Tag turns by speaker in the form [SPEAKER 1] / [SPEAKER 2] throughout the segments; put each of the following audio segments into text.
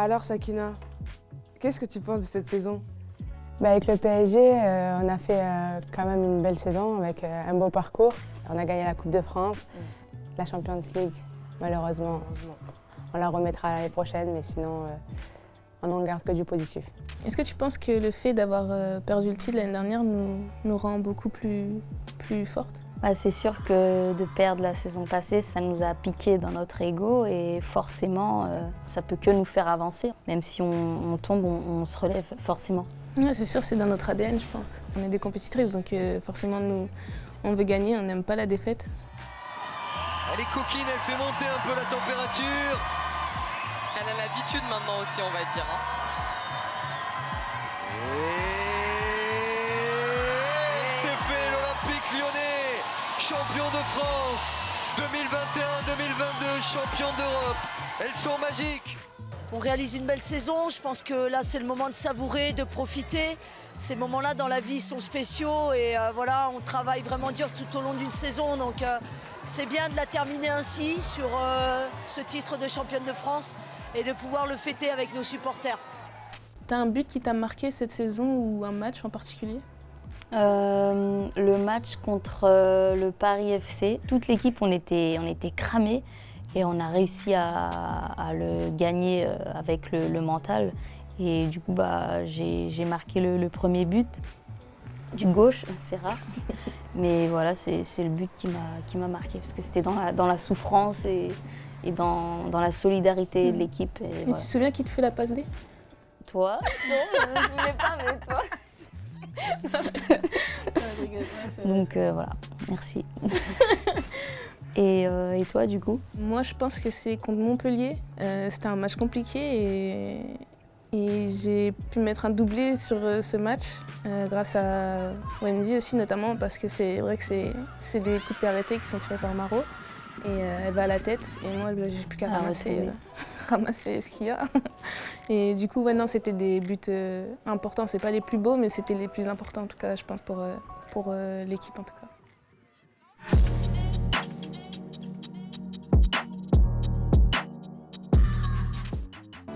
[SPEAKER 1] Alors Sakina, qu'est-ce que tu penses de cette saison?
[SPEAKER 2] Avec le PSG, on a fait quand même une belle saison avec un beau parcours. On a gagné la Coupe de France, la Champions League, malheureusement. On la remettra l'année prochaine, mais sinon, on n'en garde que du positif.
[SPEAKER 3] Est-ce que tu penses que le fait d'avoir perdu le titre l'année dernière nous rend beaucoup plus fortes?
[SPEAKER 4] C'est sûr que de perdre la saison passée, ça nous a piqué dans notre ego et forcément, ça peut que nous faire avancer. Même si on tombe, on se relève forcément.
[SPEAKER 3] Ouais, c'est sûr, c'est dans notre ADN, je pense. On est des compétitrices, donc forcément, nous, on veut gagner, on n'aime pas la défaite.
[SPEAKER 5] Elle est coquine, elle fait monter un peu la température.
[SPEAKER 6] Elle a l'habitude maintenant aussi, on va dire.
[SPEAKER 5] Et c'est fait, l'Olympique Lyonnais, champion de France 2021-2022, champion d'Europe. Elles sont magiques.
[SPEAKER 7] On réalise une belle saison, je pense que là c'est le moment de savourer, de profiter. Ces moments-là dans la vie sont spéciaux et voilà, on travaille vraiment dur tout au long d'une saison. Donc c'est bien de la terminer ainsi sur ce titre de championne de France et de pouvoir le fêter avec nos supporters.
[SPEAKER 3] T'as un but qui t'a marqué cette saison ou un match en particulier?
[SPEAKER 4] Le match contre le Paris FC, toute l'équipe on était cramés. Et on a réussi à le gagner avec le mental. Et du coup, j'ai marqué le premier but du gauche, c'est rare. Mais voilà, c'est le but qui m'a marqué, parce que c'était dans la souffrance et dans la solidarité de l'équipe. Et
[SPEAKER 3] voilà.
[SPEAKER 4] Tu
[SPEAKER 3] te souviens qui te fait la passe D?
[SPEAKER 4] Toi? Non, je ne me souvenais pas, mais toi. Donc voilà, merci. Et toi, du coup?
[SPEAKER 3] Moi, je pense que c'est contre Montpellier. C'était un match compliqué et j'ai pu mettre un doublé sur ce match grâce à Wendy aussi, notamment parce que c'est vrai que c'est des coups de pied arrêtés qui sont tirés par Maro. Et elle va à la tête et moi, j'ai plus qu'à ramasser ce qu'il y a. Et du coup, non, c'était des buts importants. C'est pas les plus beaux, mais c'était les plus importants en tout cas, je pense, pour l'équipe en tout cas.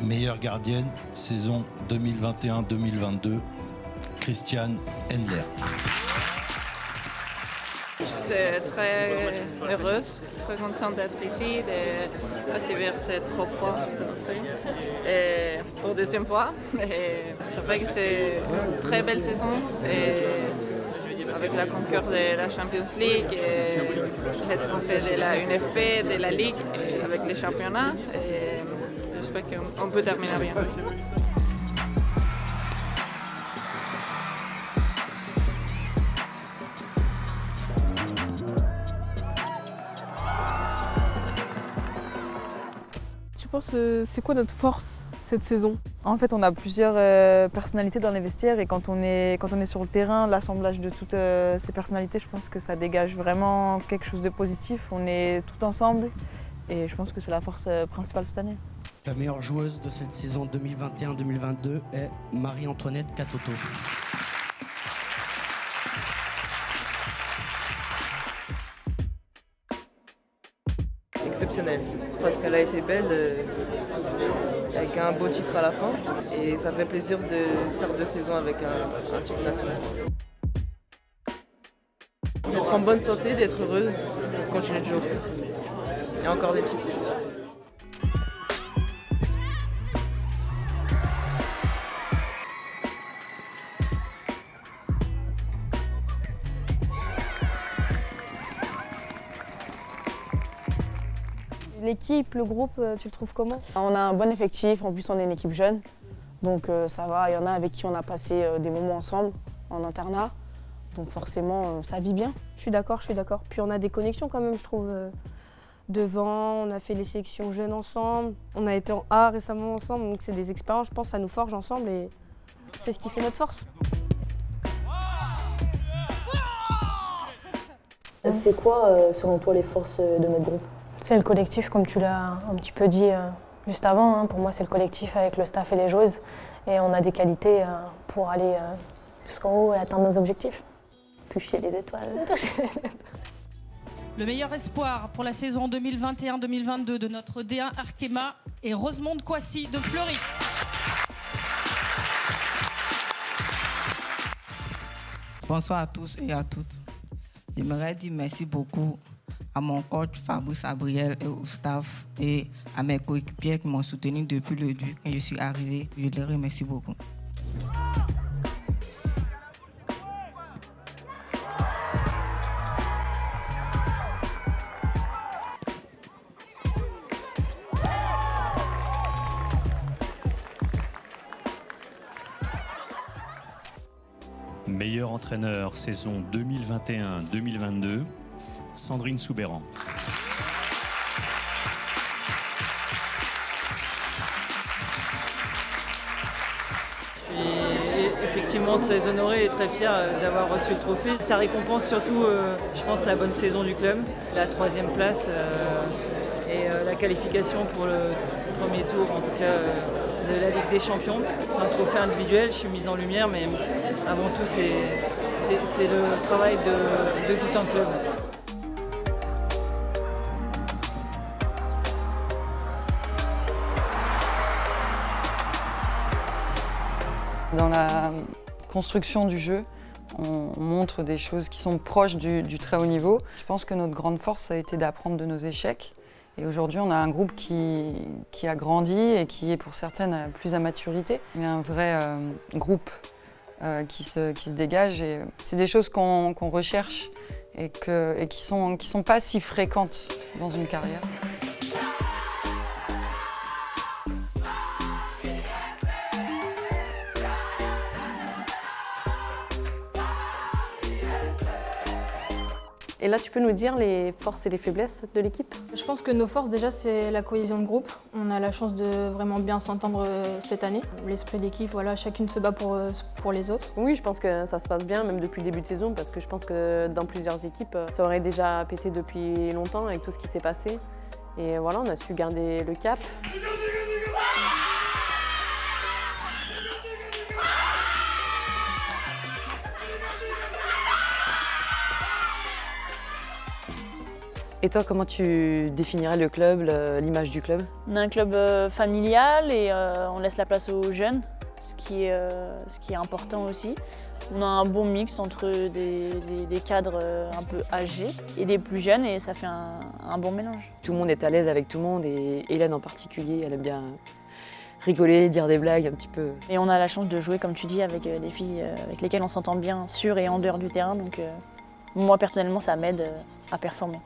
[SPEAKER 8] Meilleure gardienne, saison 2021-2022, Christiane Endler.
[SPEAKER 9] Je suis très heureuse, très contente d'être ici, de recevoir cette trophée pour deuxième fois. C'est vrai que c'est une très belle saison. Avec la conquête de la Champions League, les trophées de la UNFP, de la Ligue, et avec les championnats. J'espère qu'on peut terminer bien.
[SPEAKER 1] Tu penses c'est quoi notre force cette saison?
[SPEAKER 10] En fait, on a plusieurs personnalités dans les vestiaires et quand on est sur le terrain, l'assemblage de toutes ces personnalités, je pense que ça dégage vraiment quelque chose de positif. On est tout ensemble et je pense que c'est la force principale cette année.
[SPEAKER 11] La meilleure joueuse de cette saison 2021-2022 est Marie-Antoinette Katoto.
[SPEAKER 12] Exceptionnelle, parce qu'elle a été belle, avec un beau titre à la fin, et ça fait plaisir de faire 2 saisons avec un titre national. D'être en bonne santé, d'être heureuse, et de continuer de jouer au foot. Et encore des titres.
[SPEAKER 13] L'équipe, le groupe, tu le trouves comment?
[SPEAKER 2] On a un bon effectif, en plus on est une équipe jeune, donc ça va. Il y en a avec qui on a passé des moments ensemble en internat, donc forcément ça vit bien.
[SPEAKER 13] Je suis d'accord. Puis on a des connexions quand même, je trouve. Devant, on a fait les sélections jeunes ensemble, on a été en A récemment ensemble, donc c'est des expériences, je pense, ça nous forge ensemble et c'est ce qui fait notre force.
[SPEAKER 14] C'est quoi, selon toi, les forces de notre groupe?
[SPEAKER 15] C'est le collectif, comme tu l'as un petit peu dit juste avant. Pour moi, c'est le collectif avec le staff et les joueuses. Et on a des qualités pour aller jusqu'en haut et atteindre nos objectifs.
[SPEAKER 4] Toucher les étoiles.
[SPEAKER 16] Le meilleur espoir pour la saison 2021-2022 de notre D1 Arkema est Rosemonde Kouassi de Fleury.
[SPEAKER 17] Bonsoir à tous et à toutes. J'aimerais dire merci beaucoup à mon coach Fabrice Abriel et au staff et à mes coéquipiers qui m'ont soutenu depuis le début quand je suis arrivé. Je les remercie beaucoup.
[SPEAKER 18] Meilleur entraîneur saison 2021-2022, Sandrine Soubeyran.
[SPEAKER 19] Je suis effectivement très honoré et très fier d'avoir reçu le trophée. Ça récompense surtout, je pense, la bonne saison du club, la 3e place et la qualification pour le premier tour, en tout cas, de la Ligue des Champions. C'est un trophée individuel, je suis mise en lumière, mais avant tout, c'est le travail de tout un club.
[SPEAKER 20] Dans la construction du jeu, on montre des choses qui sont proches du très haut niveau. Je pense que notre grande force, ça a été d'apprendre de nos échecs. Et aujourd'hui, on a un groupe qui a grandi et qui est pour certaines plus à maturité. Il y a un vrai groupe qui se dégage. Et c'est des choses qu'on recherche et qui sont pas si fréquentes dans une carrière.
[SPEAKER 21] Et là, tu peux nous dire les forces et les faiblesses de l'équipe?
[SPEAKER 13] Je pense que nos forces, déjà, c'est la cohésion de groupe. On a la chance de vraiment bien s'entendre cette année. L'esprit d'équipe, voilà, chacune se bat pour les autres.
[SPEAKER 21] Oui, je pense que ça se passe bien, même depuis le début de saison, parce que je pense que dans plusieurs équipes, ça aurait déjà pété depuis longtemps avec tout ce qui s'est passé. Et voilà, on a su garder le cap. Et toi, comment tu définirais le club, l'image du club?
[SPEAKER 22] On a un club familial et on laisse la place aux jeunes, ce qui est important aussi. On a un bon mix entre des cadres un peu âgés et des plus jeunes et ça fait un bon mélange.
[SPEAKER 21] Tout le monde est à l'aise avec tout le monde et Hélène en particulier, elle aime bien rigoler, dire des blagues un petit peu.
[SPEAKER 22] Et on a la chance de jouer, comme tu dis, avec des filles avec lesquelles on s'entend bien sur et en dehors du terrain. Donc moi, personnellement, ça m'aide à performer.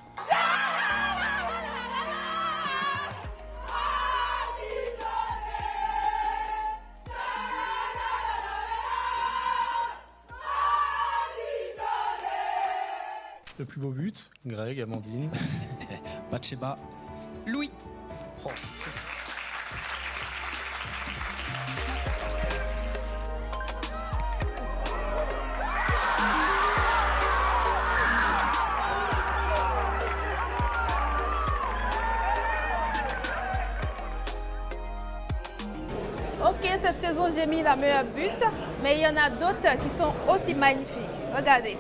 [SPEAKER 23] Le plus beau but, Greg, Amandine.
[SPEAKER 8] Batsheba.
[SPEAKER 16] Louis.
[SPEAKER 23] Oh.
[SPEAKER 24] Ok, cette saison j'ai mis la meilleure but, mais il y en a d'autres qui sont aussi magnifiques. Regardez.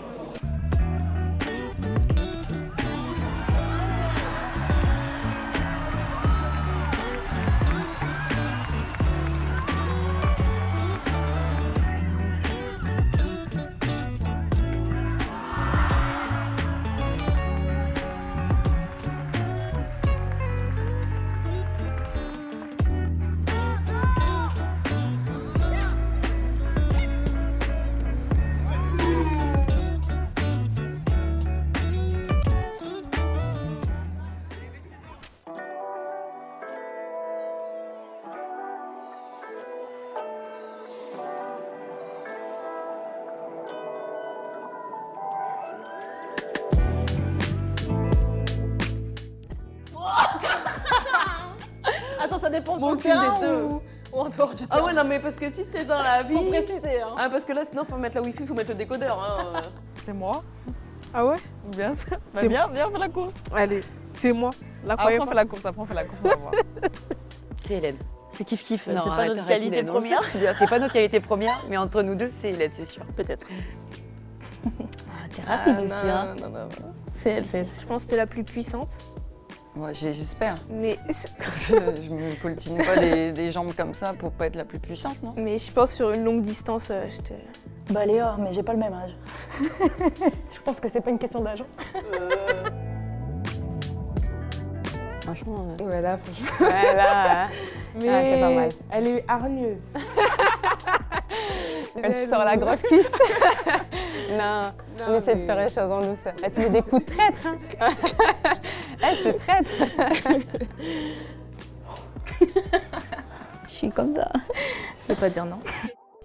[SPEAKER 21] Attends, ça dépend sur le terrain
[SPEAKER 24] des deux.
[SPEAKER 21] ou en dehors du terrain. Ah ouais, non mais parce que si c'est dans la vie... Faut préciser, hein. Ah, parce que là, sinon, faut mettre la Wi-Fi, faut mettre le décodeur. Hein.
[SPEAKER 10] C'est moi.
[SPEAKER 1] Ah ouais?
[SPEAKER 10] Bien sûr.
[SPEAKER 1] C'est
[SPEAKER 10] Viens, on fait la course.
[SPEAKER 1] Allez, c'est moi.
[SPEAKER 10] Après, on fait la course, on va voir.
[SPEAKER 21] C'est Hélène. C'est kiff-kiff.
[SPEAKER 22] C'est pas notre qualité première.
[SPEAKER 21] C'est pas notre qualité première, mais entre nous deux, c'est Hélène, c'est sûr.
[SPEAKER 22] Peut-être.
[SPEAKER 21] T'es
[SPEAKER 4] rapide aussi. Hein.
[SPEAKER 1] Non.
[SPEAKER 4] C'est elle.
[SPEAKER 1] Je pense que t'es la plus puissante.
[SPEAKER 20] Ouais, j'espère.
[SPEAKER 1] Mais...
[SPEAKER 20] Parce que je me coltine pas des jambes comme ça pour pas être la plus puissante, non?
[SPEAKER 1] Mais je pense sur une longue distance, je te...
[SPEAKER 15] Bah Léa, mais j'ai pas le même âge. Je pense que c'est pas une question d'âge.
[SPEAKER 2] Franchement...
[SPEAKER 3] Ouais, là, franchement...
[SPEAKER 2] Ouais, là...
[SPEAKER 3] Mais
[SPEAKER 2] c'est pas mal.
[SPEAKER 3] elle est hargneuse.
[SPEAKER 2] Quand tu sors la grosse cuisse. Non, on essaie de faire les choses en douceur. Elle te met des coups de traître, hein. Elle, c'est traître.
[SPEAKER 4] Je suis comme ça. Je peux pas dire non.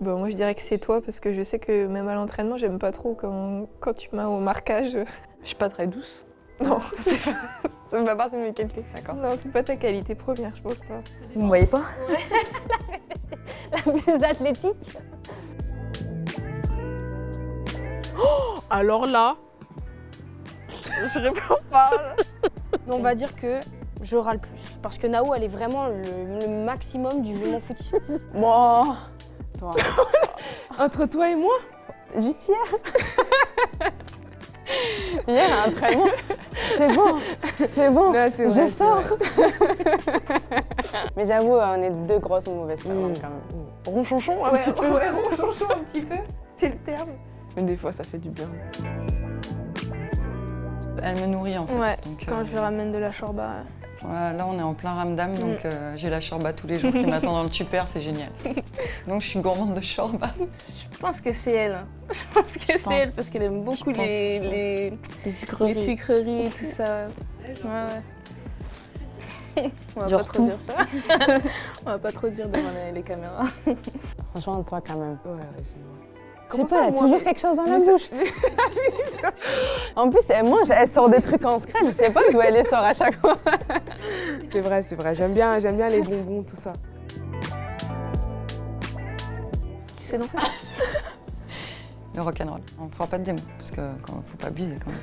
[SPEAKER 1] Bon, moi je dirais que c'est toi parce que je sais que même à l'entraînement, j'aime pas trop quand tu m'as au marquage.
[SPEAKER 4] Je suis pas très douce.
[SPEAKER 1] Non, ça fait pas partie de mes qualités. D'accord. Non, c'est pas ta qualité première, je pense pas.
[SPEAKER 4] Vous me voyez pas?
[SPEAKER 15] La plus athlétique.
[SPEAKER 1] Oh, alors là, je réponds pas.
[SPEAKER 13] Non, on va dire que je râle plus. Parce que Nao, elle est vraiment le maximum du je m'en foutis.
[SPEAKER 2] Bon, toi.
[SPEAKER 3] Entre toi et moi?
[SPEAKER 2] Juste hier. Hier, à l'entraînement. C'est bon.
[SPEAKER 3] Non, c'est vrai,
[SPEAKER 2] je sors. Mais j'avoue, on est deux grosses mauvaises parents quand même.
[SPEAKER 1] Ronchonchon un petit peu. Ouais, ronchonchon un petit peu. C'est le terme. Mais des fois, ça fait du bien.
[SPEAKER 20] Elle me nourrit en fait.
[SPEAKER 1] Ouais,
[SPEAKER 20] donc,
[SPEAKER 1] quand je lui ramène de la shorba.
[SPEAKER 20] Voilà, là, on est en plein ramdam, donc j'ai la shorba tous les jours qui m'attend dans le super, c'est génial. Donc je suis gourmande de shorba.
[SPEAKER 1] Je pense que c'est elle. Je pense que c'est elle parce qu'elle aime beaucoup les sucreries et tout ça. Ouais. On va pas trop dire ça. On va pas trop dire devant les caméras.
[SPEAKER 2] Franchement, toi quand même.
[SPEAKER 3] Ouais, c'est vrai.
[SPEAKER 2] Je sais pas, elle a toujours quelque chose dans la bouche. En plus, elle mange, elle sort des trucs en secret, je sais pas d'où elle les sort à chaque fois.
[SPEAKER 3] C'est vrai, j'aime bien les bonbons, tout ça.
[SPEAKER 1] Tu sais danser?
[SPEAKER 20] Le rock'n'roll. On fera pas de démo, parce que faut pas abuser quand même.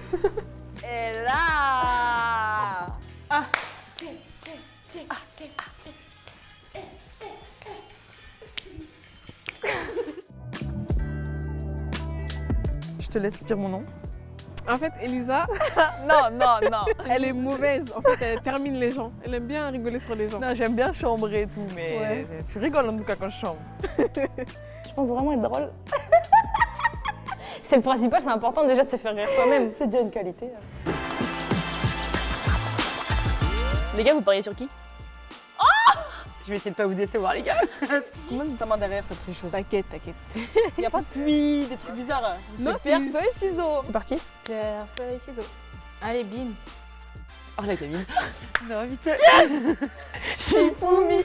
[SPEAKER 24] Et là
[SPEAKER 10] Je te laisse dire mon nom.
[SPEAKER 1] En fait, Elisa,
[SPEAKER 10] Non.
[SPEAKER 1] elle est mauvaise. En fait, elle termine les gens. Elle aime bien rigoler sur les gens.
[SPEAKER 10] Non, j'aime bien chambrer et tout, mais
[SPEAKER 1] Ouais.
[SPEAKER 10] je rigole en tout cas quand je chambre.
[SPEAKER 15] Je pense vraiment être drôle. C'est le principal, c'est important déjà de se faire rire soi-même. C'est déjà une qualité.
[SPEAKER 22] Les gars, vous pariez sur qui?
[SPEAKER 3] Je vais essayer de pas vous décevoir, les gars.
[SPEAKER 10] Combien de ta main derrière cette tricheuse?
[SPEAKER 1] T'inquiète.
[SPEAKER 10] Y a pas de pluie, des trucs bizarres.
[SPEAKER 1] Non,
[SPEAKER 10] C'est pierre, feuille, ciseaux.
[SPEAKER 1] C'est parti.
[SPEAKER 13] Pierre, feuille, ciseaux. Allez, bim.
[SPEAKER 3] Oh, la gamine.
[SPEAKER 10] Non, vite. Shifumi.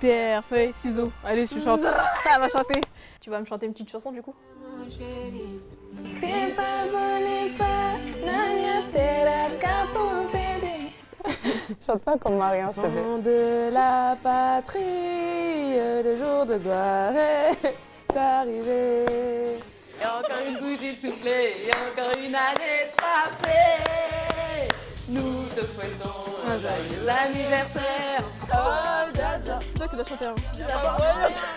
[SPEAKER 1] Pierre, feuille, ciseaux. Allez, tu chantes. Elle va chanter.
[SPEAKER 13] Tu vas me chanter une petite chanson du coup?
[SPEAKER 2] Chante pas comme Marianne, s'il te plaît.
[SPEAKER 3] Enfant de la patrie, le jour de gloire est arrivé.
[SPEAKER 24] Et encore une bougie de soufflée, et encore une année passée. Nous te souhaitons un joyeux anniversaire. Oh, Dja.
[SPEAKER 1] C'est toi qui dois chanter.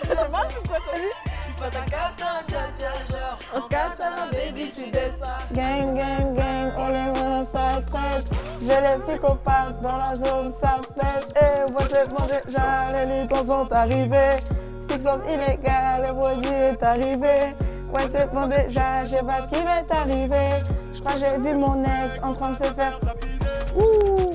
[SPEAKER 24] C'est normal ou quoi, t'as vu? Je suis pas ta cata, Dja, genre. En cata, baby, tu dettes.
[SPEAKER 3] Gang, gang, gang, on les mains, ça traite. J'ai les psychopathes dans la zone, ça pète. Et voici mon déjà, les litres sont arrivés. Succès illégal, le produit est arrivé. Ouais, c'est bon déjà, j'ai pas ce qui m'est arrivé. Je crois que j'ai vu mon ex en train de se faire. Ouh.